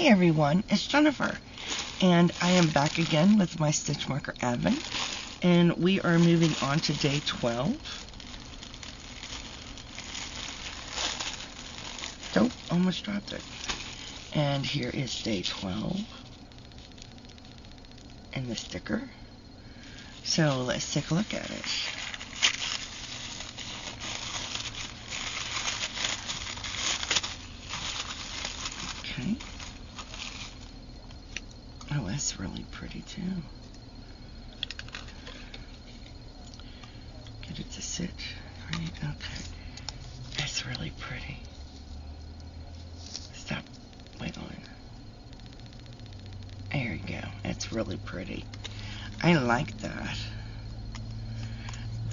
Hi everyone, it's Jennifer, and I am back again with my Stitch Marker Advent, and we are moving on to day 12. Oh, almost dropped it. And here is day 12, and the sticker. So let's take a look at it. Okay. Oh, that's really pretty too. Get it to sit. Right? Okay. That's really pretty. Stop wiggling. There you go. That's really pretty. I like that.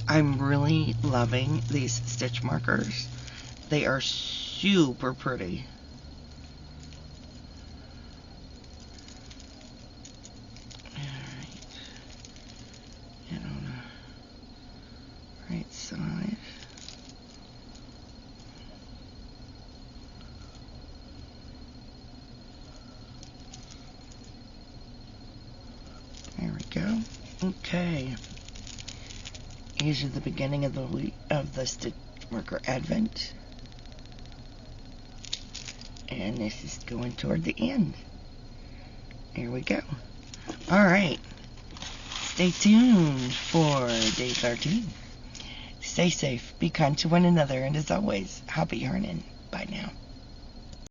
I'm really loving these stitch markers. They are super pretty. Alright. Get on the right side. There we go. Okay. These are the beginning of the Stitch Marker Advent. And this is going toward the end. Here we go. Alright. Stay tuned for day 13. Stay safe, be kind to one another, and as always, happy yarning. Bye now.